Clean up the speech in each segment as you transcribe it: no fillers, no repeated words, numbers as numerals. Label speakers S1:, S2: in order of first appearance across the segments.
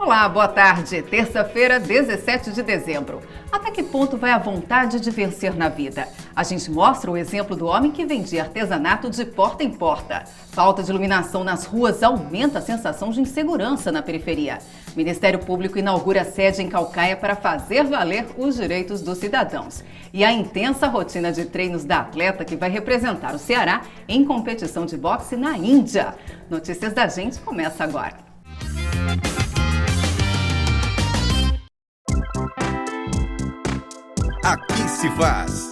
S1: Olá, boa tarde. Terça-feira, 17 de dezembro. Até que ponto vai a vontade de vencer na vida? A gente mostra o exemplo do homem que vendia artesanato de porta em porta. Falta de iluminação nas ruas aumenta a sensação de insegurança na periferia. O Ministério Público inaugura sede em Caucaia para fazer valer os direitos dos cidadãos. E a intensa rotina de treinos da atleta que vai representar o Ceará em competição de boxe na Índia. Notícias da Gente começa agora.
S2: Aqui se faz.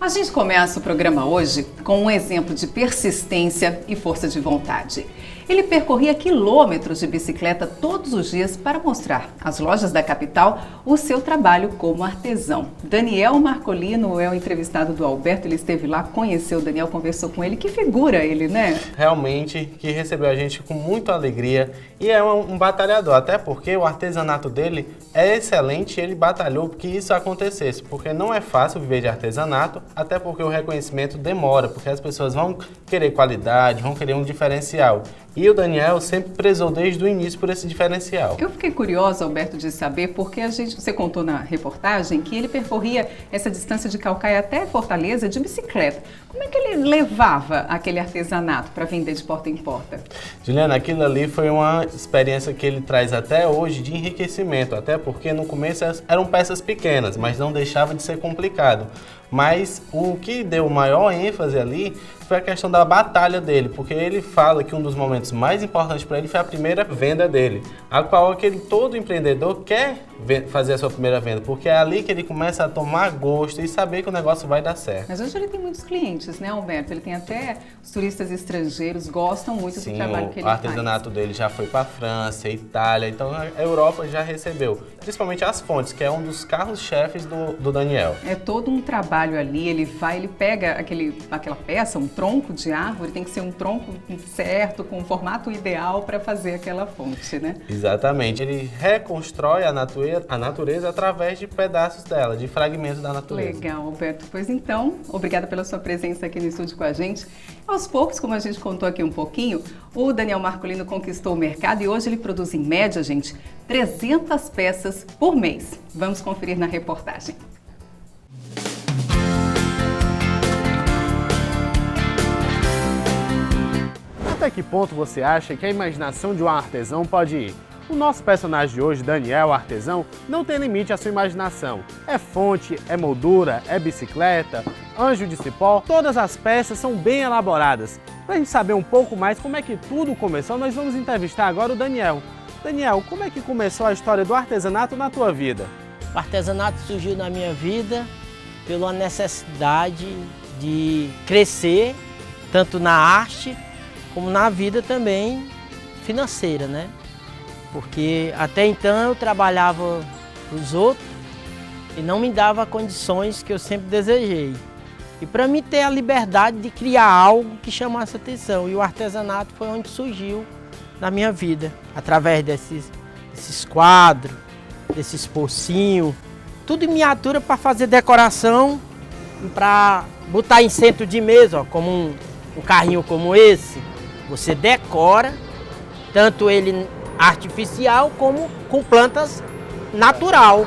S1: A gente começa o programa hoje com um exemplo de persistência e força de vontade. Ele percorria quilômetros de bicicleta todos os dias para mostrar às lojas da capital o seu trabalho como artesão. Daniel Marcolino é o entrevistado do Alberto, ele esteve lá, conheceu o Daniel, conversou com ele. Que figura ele, né?
S3: Realmente, que recebeu a gente com muita alegria e é um batalhador, até porque o artesanato dele é excelente e ele batalhou para que isso acontecesse, porque não é fácil viver de artesanato, até porque o reconhecimento demora, porque as pessoas vão querer qualidade, vão querer um diferencial. E o Daniel sempre prezou desde o início por esse diferencial.
S1: Eu fiquei curiosa, Alberto, de saber, porque você contou na reportagem que ele percorria essa distância de Caucaia até Fortaleza de bicicleta. Como é que ele levava aquele artesanato para vender de porta em porta?
S3: Juliana, aquilo ali foi uma experiência que ele traz até hoje de enriquecimento, até porque no começo eram peças pequenas, mas não deixava de ser complicado. Mas o que deu maior ênfase ali foi a questão da batalha dele, porque ele fala que um dos momentos mais importantes para ele foi a primeira venda dele, a qual todo empreendedor quer fazer a sua primeira venda, porque é ali que ele começa a tomar gosto e saber que o negócio vai dar certo.
S1: Mas hoje ele tem muitos clientes, né, Alberto? Ele tem até os turistas estrangeiros gostam muito do trabalho que ele faz.
S3: O artesanato dele já foi para a França, Itália, então a Europa já recebeu, principalmente as fontes, que é um dos carros-chefes do Daniel.
S1: É todo um trabalho ali, ele pega aquela peça, um tronco de árvore, tem que ser um tronco certo, com o formato ideal para fazer aquela fonte, né?
S3: Exatamente. Ele reconstrói a natureza através de pedaços dela, de fragmentos da natureza.
S1: Legal, Alberto. Pois então, obrigada pela sua presença aqui no estúdio com a gente. Aos poucos, como a gente contou aqui um pouquinho, o Daniel Marcolino conquistou o mercado e hoje ele produz, em média, gente, 300 peças por mês. Vamos conferir na reportagem.
S4: Até que ponto você acha que a imaginação de um artesão pode ir? O nosso personagem de hoje, Daniel, o artesão, não tem limite à sua imaginação. É fonte, é moldura, é bicicleta, anjo de cipó, todas as peças são bem elaboradas. Para a gente saber um pouco mais como é que tudo começou, nós vamos entrevistar agora o Daniel. Daniel, como é que começou a história do artesanato na tua vida?
S5: O artesanato surgiu na minha vida pela necessidade de crescer, tanto na arte, como na vida também financeira, né? Porque até então eu trabalhava para os outros e não me dava condições que eu sempre desejei. E para mim ter a liberdade de criar algo que chamasse atenção. E o artesanato foi onde surgiu na minha vida, através desses quadros, desses pocinhos, tudo em miniatura para fazer decoração, para botar em centro de mesa, ó, como um carrinho como esse. Você decora, tanto ele artificial como com plantas natural,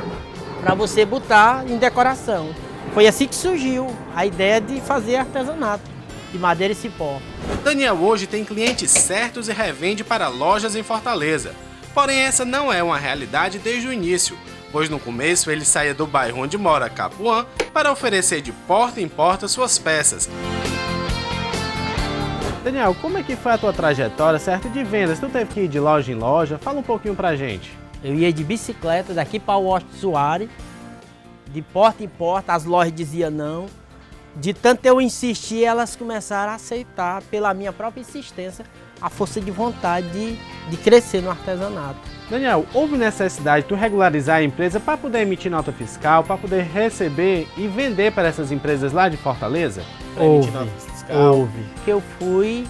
S5: para você botar em decoração. Foi assim que surgiu a ideia de fazer artesanato de madeira e cipó.
S4: Daniel hoje tem clientes certos e revende para lojas em Fortaleza. Porém, essa não é uma realidade desde o início, pois no começo ele saía do bairro onde mora, Capuã, para oferecer de porta em porta suas peças. Daniel, como é que foi a tua trajetória, certo, de vendas? Tu teve que ir de loja em loja? Fala um pouquinho pra gente.
S5: Eu ia de bicicleta daqui para o Washington Soares, de porta em porta, as lojas diziam não. De tanto eu insistir, elas começaram a aceitar, pela minha própria insistência, a força de vontade de crescer no artesanato.
S4: Daniel, houve necessidade de tu regularizar a empresa para poder emitir nota fiscal, para poder receber e vender para essas empresas lá de Fortaleza?
S5: Houve. Que eu fui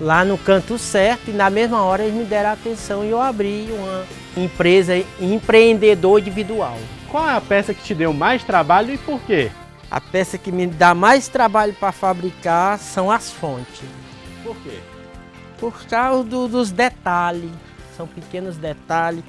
S5: lá no canto certo e na mesma hora eles me deram atenção e eu abri uma empresa empreendedor individual.
S4: Qual é a peça que te deu mais trabalho e por quê?
S5: A peça que me dá mais trabalho para fabricar são as fontes.
S4: Por quê?
S5: Por causa dos detalhes. São pequenos detalhes,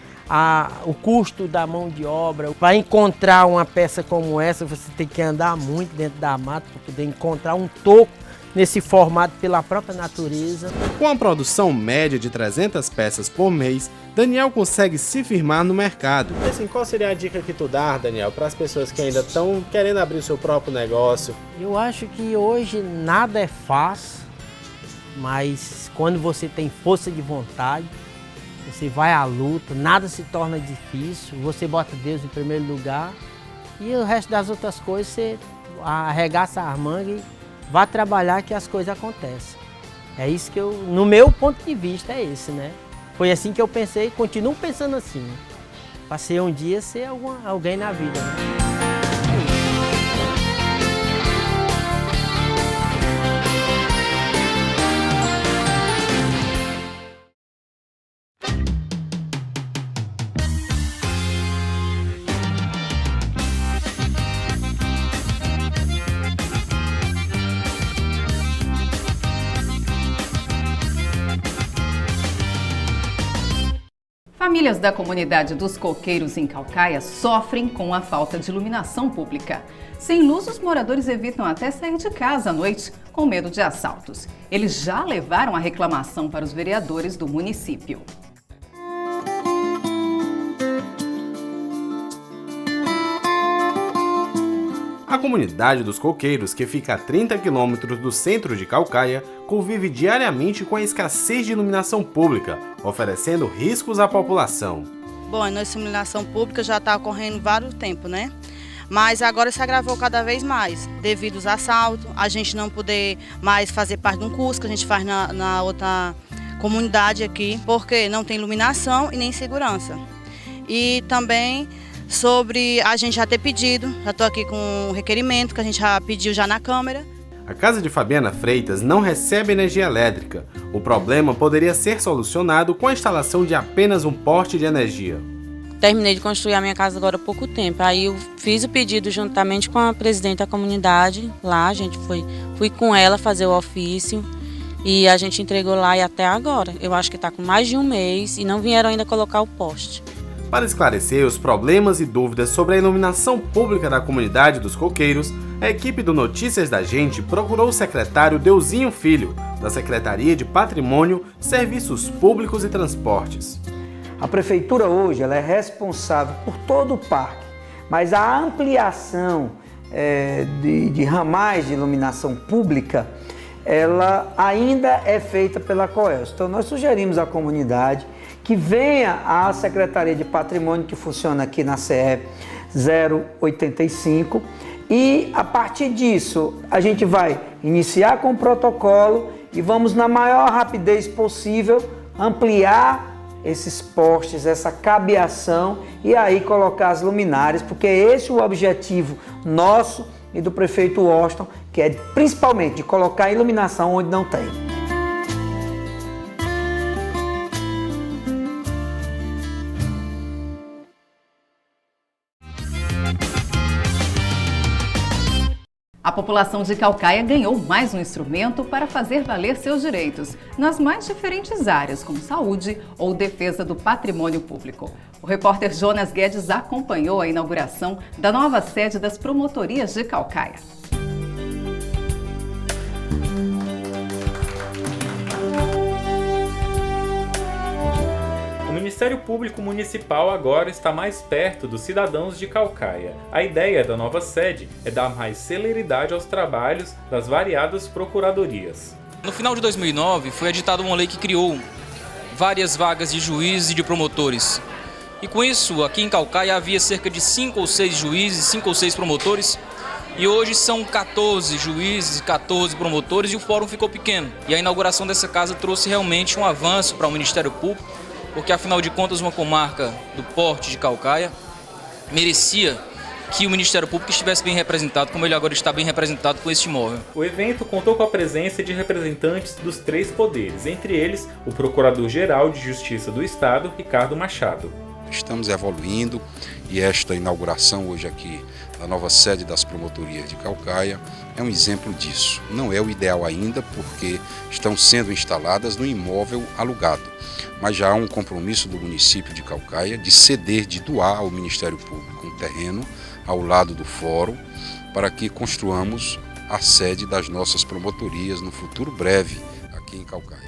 S5: o custo da mão de obra. Para encontrar uma peça como essa, você tem que andar muito dentro da mata para poder encontrar um toco nesse formato pela própria natureza.
S4: Com a produção média de 300 peças por mês, Daniel consegue se firmar no mercado.
S3: Assim, qual seria a dica que tu dá, Daniel, para as pessoas que ainda estão querendo abrir o seu próprio negócio?
S5: Eu acho que hoje nada é fácil, mas quando você tem força de vontade, você vai à luta, nada se torna difícil, você bota Deus em primeiro lugar e o resto das outras coisas você arregaça as mangas e vá trabalhar que as coisas acontecem. É isso que no meu ponto de vista, é esse, né? Foi assim que eu pensei e continuo pensando assim. Passei um dia ser alguém na vida, né?
S1: Famílias da comunidade dos Coqueiros em Caucaia sofrem com a falta de iluminação pública. Sem luz, os moradores evitam até sair de casa à noite, com medo de assaltos. Eles já levaram a reclamação para os vereadores do município.
S4: A comunidade dos Coqueiros, que fica a 30 quilômetros do centro de Caucaia, convive diariamente com a escassez de iluminação pública, oferecendo riscos à população.
S2: Bom, a nossa iluminação pública já está ocorrendo há vários tempos, né? Mas agora se agravou cada vez mais, devido aos assaltos, a gente não poder mais fazer parte de um curso que a gente faz na outra comunidade aqui, porque não tem iluminação e nem segurança. E também sobre a gente já ter pedido, já estou aqui com um requerimento que a gente já pediu já na Câmara.
S4: A casa de Fabiana Freitas não recebe energia elétrica. O problema poderia ser solucionado com a instalação de apenas um poste de energia.
S6: Terminei de construir a minha casa agora há pouco tempo. Aí eu fiz o pedido juntamente com a presidente da comunidade. Lá a gente fui com ela fazer o ofício e a gente entregou lá e até agora. Eu acho que está com mais de um mês e não vieram ainda colocar o poste.
S4: Para esclarecer os problemas e dúvidas sobre a iluminação pública da comunidade dos Coqueiros, a equipe do Notícias da Gente procurou o secretário Deusinho Filho, da Secretaria de Patrimônio, Serviços Públicos e Transportes.
S7: A prefeitura hoje ela é responsável por todo o parque, mas a ampliação de ramais de iluminação pública, ela ainda é feita pela Coelce. Então nós sugerimos à comunidade que venha à Secretaria de Patrimônio, que funciona aqui na CE 085, e a partir disso a gente vai iniciar com o protocolo e vamos na maior rapidez possível ampliar esses postes, essa cabeação e aí colocar as luminárias, porque esse é o objetivo nosso e do prefeito Washington, que é principalmente de colocar iluminação onde não tem.
S1: A população de Caucaia ganhou mais um instrumento para fazer valer seus direitos, nas mais diferentes áreas, como saúde ou defesa do patrimônio público. O repórter Jonas Guedes acompanhou a inauguração da nova sede das promotorias de Caucaia.
S8: O Ministério Público Municipal agora está mais perto dos cidadãos de Caucaia. A ideia da nova sede é dar mais celeridade aos trabalhos das variadas procuradorias.
S9: No final de 2009, foi editada uma lei que criou várias vagas de juízes e de promotores. E com isso, aqui em Caucaia havia cerca de 5 ou 6 juízes, 5 ou 6 promotores. E hoje são 14 juízes, 14 promotores e o fórum ficou pequeno. E a inauguração dessa casa trouxe realmente um avanço para o Ministério Público, porque afinal de contas uma comarca do porte de Caucaia merecia que o Ministério Público estivesse bem representado, como ele agora está bem representado com este imóvel.
S8: O evento contou com a presença de representantes dos 3 poderes, entre eles o Procurador-Geral de Justiça do Estado, Ricardo Machado.
S10: Estamos evoluindo e esta inauguração hoje aqui da nova sede das promotorias de Caucaia é um exemplo disso. Não é o ideal ainda porque estão sendo instaladas no imóvel alugado. mas já há um compromisso do município de Caucaia de ceder, de doar ao Ministério Público um terreno ao lado do fórum para que construamos a sede das nossas promotorias no futuro breve aqui em Caucaia.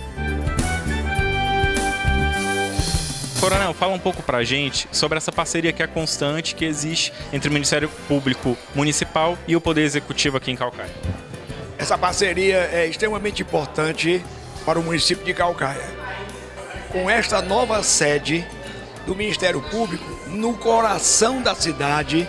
S8: Coronel, fala um pouco pra gente sobre essa parceria que é constante, que existe entre o Ministério Público Municipal e o Poder Executivo aqui em Caucaia.
S11: Essa parceria é extremamente importante para o município de Caucaia. Com esta nova sede do Ministério Público, no coração da cidade,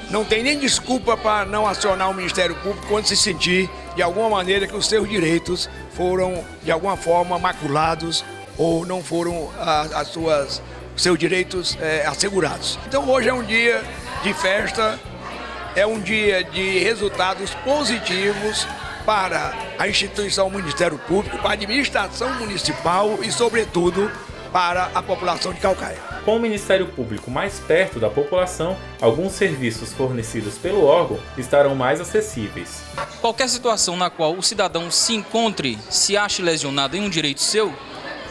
S11: não tem nem desculpa para não acionar o Ministério Público quando se sentir, de alguma maneira, que os seus direitos foram, de alguma forma, maculados ou não foram seus direitos assegurados. Então hoje é um dia de festa, é um dia de resultados positivos para a instituição Ministério Público, para a administração municipal e, sobretudo, para a população de Caucaia.
S8: Com o Ministério Público mais perto da população, alguns serviços fornecidos pelo órgão estarão mais acessíveis.
S9: Qualquer situação na qual o cidadão se encontre, se ache lesionado em um direito seu,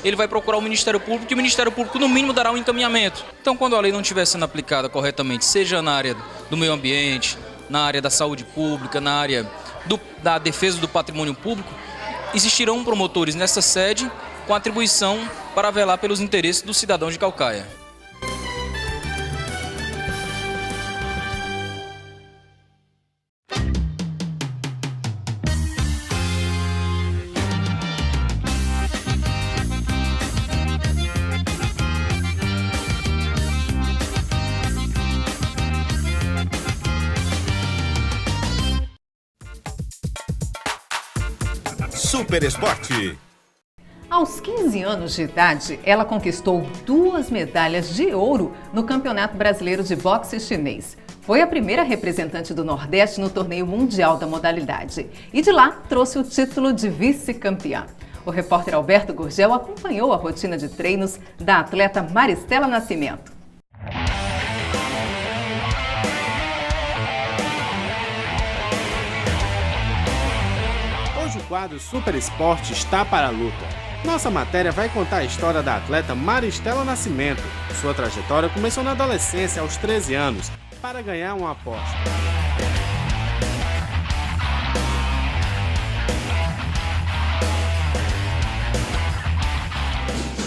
S9: ele vai procurar o Ministério Público e o Ministério Público, no mínimo, dará um encaminhamento. Então, quando a lei não estiver sendo aplicada corretamente, seja na área do meio ambiente, na área da saúde pública, na área da defesa do patrimônio público, existirão promotores nessa sede com atribuição para velar pelos interesses do cidadão de Caucaia.
S12: Super Esporte.
S1: Aos 15 anos de idade, ela conquistou 2 medalhas de ouro no Campeonato Brasileiro de Boxe Chinês. Foi a primeira representante do Nordeste no torneio mundial da modalidade. E de lá trouxe o título de vice-campeã. O repórter Alberto Gurgel acompanhou a rotina de treinos da atleta Maristela Nascimento.
S4: Hoje o quadro Super Esporte está para a luta. Nossa matéria vai contar a história da atleta Maristela Nascimento. Sua trajetória começou na adolescência, aos 13 anos, para ganhar uma aposta.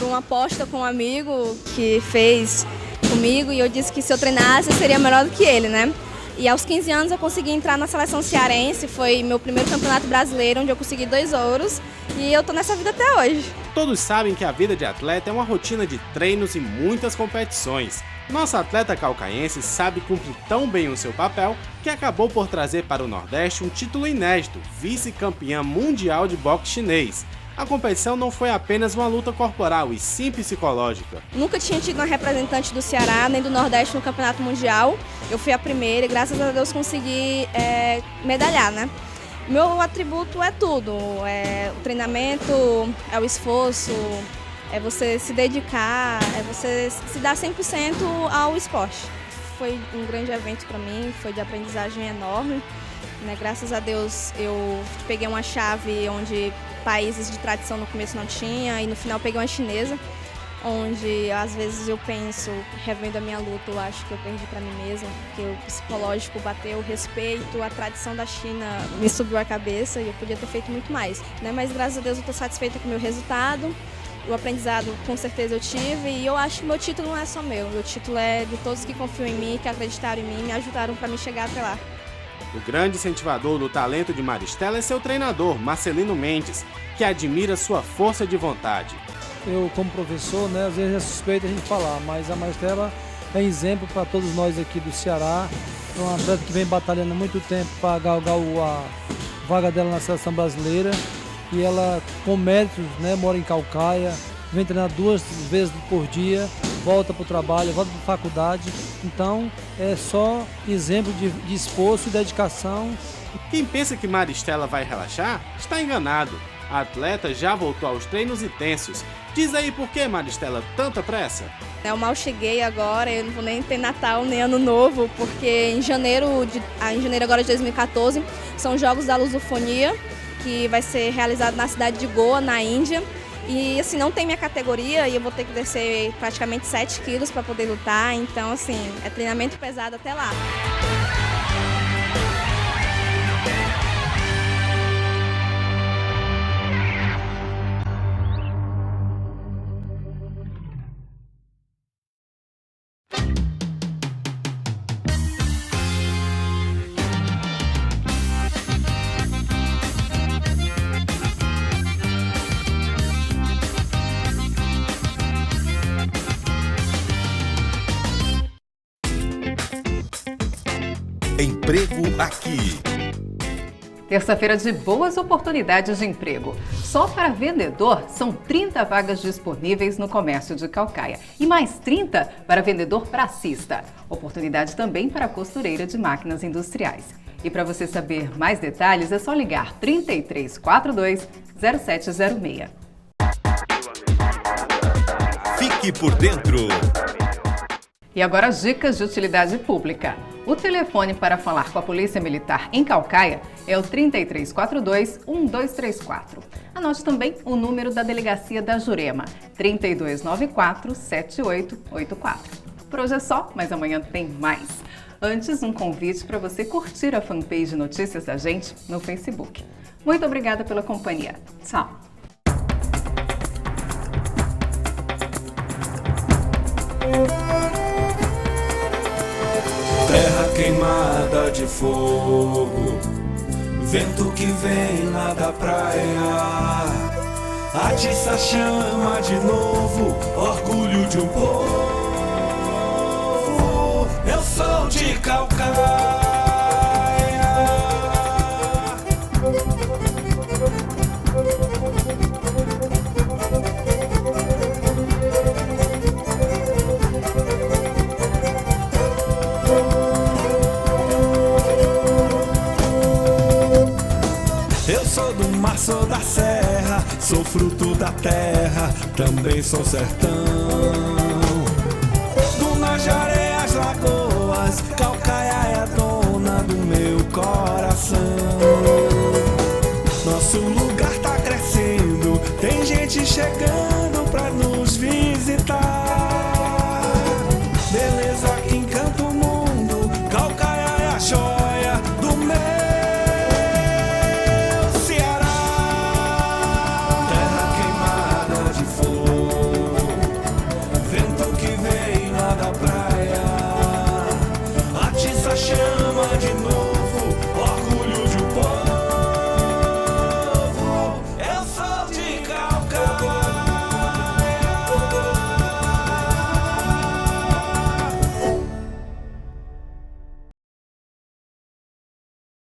S13: Uma aposta com um amigo que fez comigo e eu disse que se eu treinasse eu seria melhor do que ele, né? E aos 15 anos eu consegui entrar na seleção cearense, foi meu primeiro campeonato brasileiro, onde eu consegui 2 ouros e eu tô nessa vida até hoje.
S4: Todos sabem que a vida de atleta é uma rotina de treinos e muitas competições. Nossa atleta caucaense sabe cumprir tão bem o seu papel que acabou por trazer para o Nordeste um título inédito, vice-campeã mundial de boxe chinês. A competição não foi apenas uma luta corporal e sim psicológica.
S13: Nunca tinha tido uma representante do Ceará nem do Nordeste no Campeonato Mundial. Eu fui a primeira e graças a Deus consegui medalhar, né? Meu atributo é tudo, é o treinamento, é o esforço, é você se dedicar, é você se dar 100% ao esporte. Foi um grande evento para mim, foi de aprendizagem enorme, né? Graças a Deus eu peguei uma chave onde países de tradição no começo não tinha e no final peguei uma chinesa, onde às vezes eu penso, revendo a minha luta, eu acho que eu perdi para mim mesma, porque o psicológico bateu, o respeito, a tradição da China me subiu a cabeça e eu podia ter feito muito mais, né? Mas graças a Deus eu estou satisfeita com o meu resultado, o aprendizado com certeza eu tive e eu acho que meu título não é só meu título é de todos que confiam em mim, que acreditaram em mim e me ajudaram para me chegar até lá.
S4: O grande incentivador do talento de Maristela é seu treinador, Marcelino Mendes, que admira sua força de vontade.
S14: Eu, como professor, né, às vezes é suspeito a gente falar, mas a Maristela é exemplo para todos nós aqui do Ceará. É uma atleta que vem batalhando há muito tempo para galgar a vaga dela na seleção brasileira. E ela, com méritos, né, mora em Caucaia, vem treinar 2 vezes por dia, volta para o trabalho, volta para a faculdade. Então, é só exemplo de esforço e dedicação.
S4: Quem pensa que Maristela vai relaxar, está enganado. A atleta já voltou aos treinos intensos. Diz aí por que, Maristela, tanta pressa?
S13: Eu mal cheguei agora, eu não vou nem ter Natal nem Ano Novo, porque em janeiro agora de 2014 são os Jogos da Lusofonia, que vai ser realizado na cidade de Goa, na Índia. E assim, não tem minha categoria e eu vou ter que descer praticamente 7 quilos para poder lutar. Então, assim, é treinamento pesado até lá.
S12: Emprego Aqui.
S1: Terça-feira de boas oportunidades de emprego. Só para vendedor, são 30 vagas disponíveis no comércio de Caucaia e mais 30 para vendedor pracista. Oportunidade também para costureira de máquinas industriais. E para você saber mais detalhes, é só ligar 3342 0706.
S12: Fique por dentro.
S1: E agora as dicas de utilidade pública. O telefone para falar com a Polícia Militar em Caucaia é o 3342-1234. Anote também o número da Delegacia da Jurema, 3294-7884. Por hoje é só, mas amanhã tem mais. Antes, um convite para você curtir a fanpage Notícias da Gente no Facebook. Muito obrigada pela companhia. Tchau!
S15: Terra queimada de fogo, vento que vem lá da praia, atiça a chama de novo, orgulho de um povo. Eu sou de Caucaia. Eu sou do mar, sou da serra, sou fruto da terra, também sou sertão. Dunas de areias, lagoas, Caucaia é a dona do meu coração. Nosso lugar tá crescendo, tem gente chegando pra nos visitar. Beleza que encanta o mundo, Caucaia é a joia do meu chama de novo.